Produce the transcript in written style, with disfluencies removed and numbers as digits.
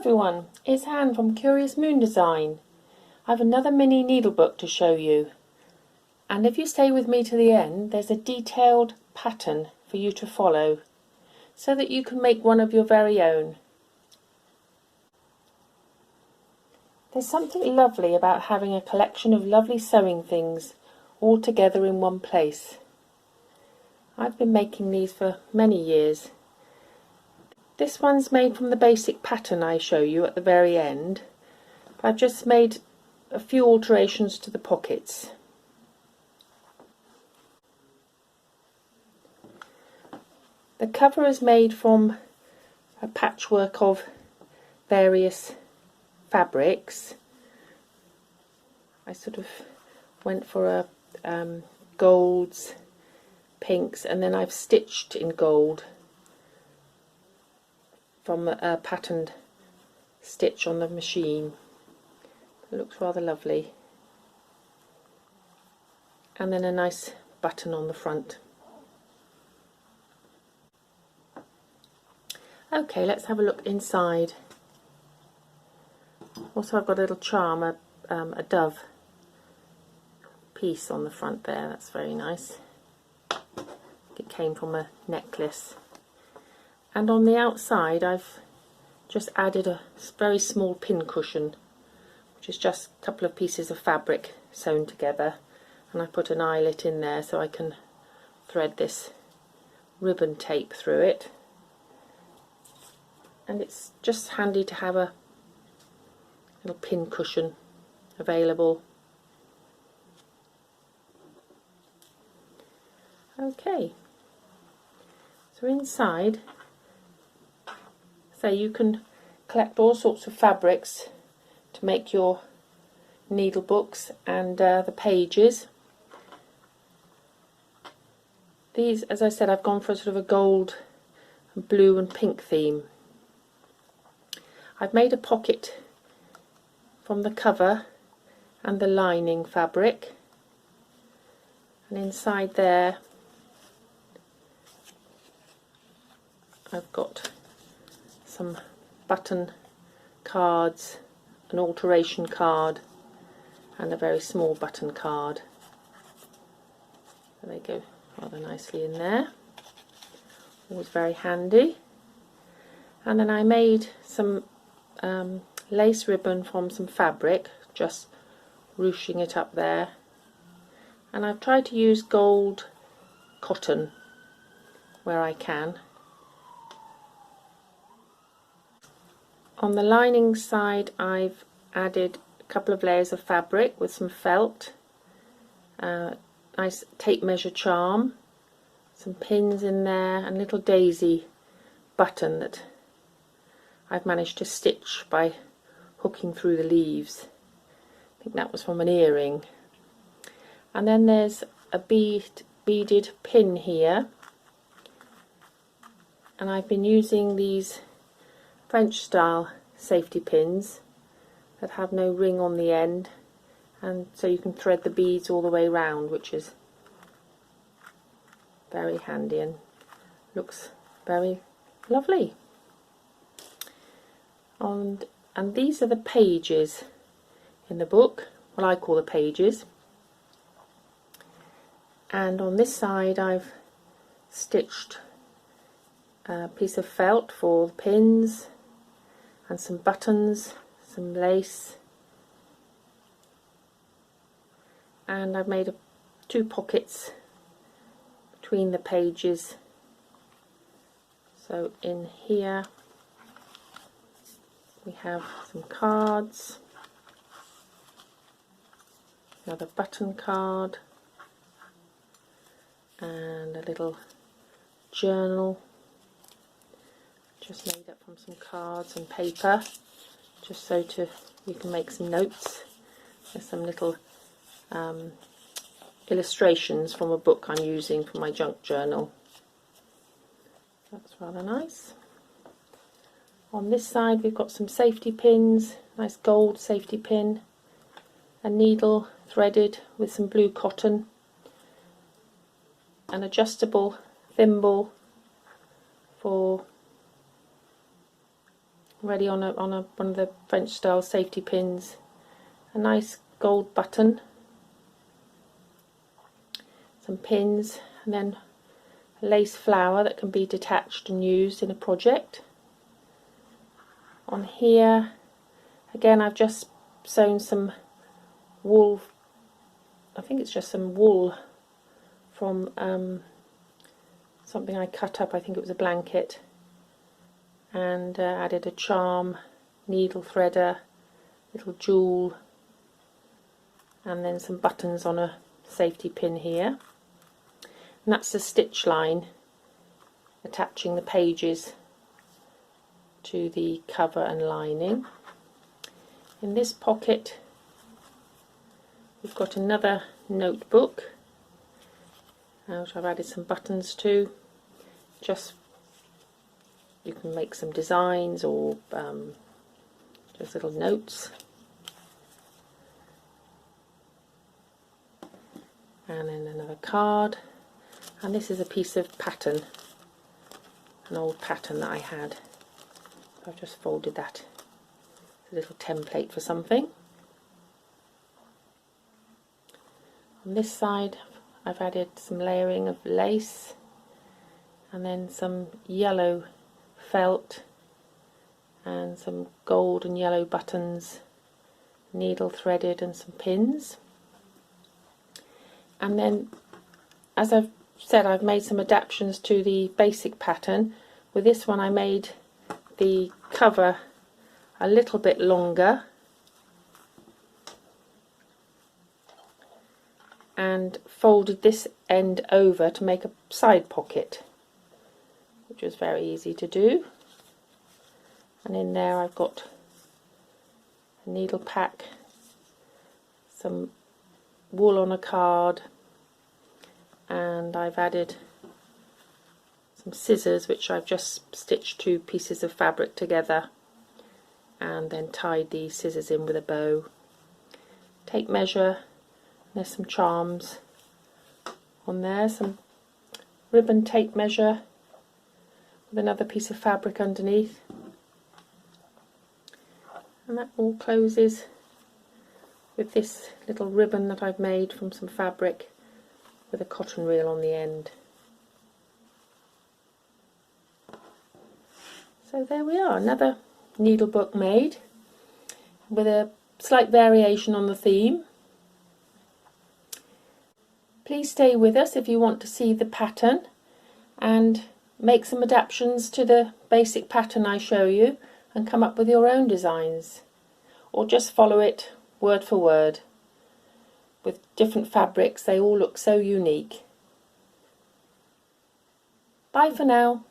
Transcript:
everyone, it's Anne from Curious Moon Design. I have another mini needle book to show you, and if you stay with me to the end there's a detailed pattern for you to follow so that you can make one of your very own. There's something lovely about having a collection of lovely sewing things all together in one place. I've been making these for many years. This one's made from the basic pattern I show you at the very end. I've just made a few alterations to the pockets. The cover is made from a patchwork of various fabrics. I sort of went for golds, pinks, and then I've stitched in gold from a patterned stitch on the machine. It looks rather lovely. And then a nice button on the front. Okay, let's have a look inside. Also I've got a little charm, a dove piece on the front there. That's very nice. It came from a necklace. And on the outside I've just added a very small pin cushion, which is just a couple of pieces of fabric sewn together, and I put an eyelet in there so I can thread this ribbon tape through it. And it's just handy to have a little pin cushion available. Okay, so inside, so you can collect all sorts of fabrics to make your needle books and the pages. These, as I said, I've gone for sort of a gold, blue and pink theme. I've made a pocket from the cover and the lining fabric, and inside there I've got some button cards, an alteration card and a very small button card. So they go rather nicely in there, always very handy. And then I made some lace ribbon from some fabric, just ruching it up there, and I've tried to use gold cotton where I can. On the lining side I've added a couple of layers of fabric with some felt, nice tape measure charm, some pins in there, and a little daisy button that I've managed to stitch by hooking through the leaves. I think that was from an earring. And then there's a beaded pin here, and I've been using these French style safety pins that have no ring on the end, and so you can thread the beads all the way round, which is very handy and looks very lovely. And these are the pages in the book, what I call the pages. And on this side I've stitched a piece of felt for the pins and some buttons, some lace, and I've made two pockets between the pages. So in here we have some cards, another button card, and a little journal just made up from some cards and paper, just so you can make some notes. There's some little illustrations from a book I'm using for my junk journal. That's rather nice. On this side we've got some safety pins, nice gold safety pin, a needle threaded with some blue cotton, an adjustable thimble for ready on one of the French style safety pins, a nice gold button, some pins, and then a lace flower that can be detached and used in a project. On here again I've just sewn some wool, I think it's just some wool from something I cut up, I think it was a blanket, and added a charm, needle threader, little jewel, and then some buttons on a safety pin here. And that's the stitch line attaching the pages to the cover and lining. In this pocket we've got another notebook, which I've added some buttons to. Just, you can make some designs or just little notes. And then another card, and this is a piece of pattern, an old pattern that I had. I've just folded that, a little template for something. On this side I've added some layering of lace, and then some yellow felt and some gold and yellow buttons, needle threaded, and some pins. And then, as I've said, I've made some adaptations to the basic pattern. With this one I made the cover a little bit longer and folded this end over to make a side pocket, which was very easy to do. And in there I've got a needle pack, some wool on a card, and I've added some scissors which I've just stitched two pieces of fabric together and then tied the scissors in with a bow. Tape measure, there's some charms on there, some ribbon tape measure with another piece of fabric underneath, and that all closes with this little ribbon that I've made from some fabric with a cotton reel on the end. So there we are, another needle book made with a slight variation on the theme. Please stay with us if you want to see the pattern and make some adaptations to the basic pattern I show you and come up with your own designs, or just follow it word for word. With different fabrics, they all look so unique. Bye for now.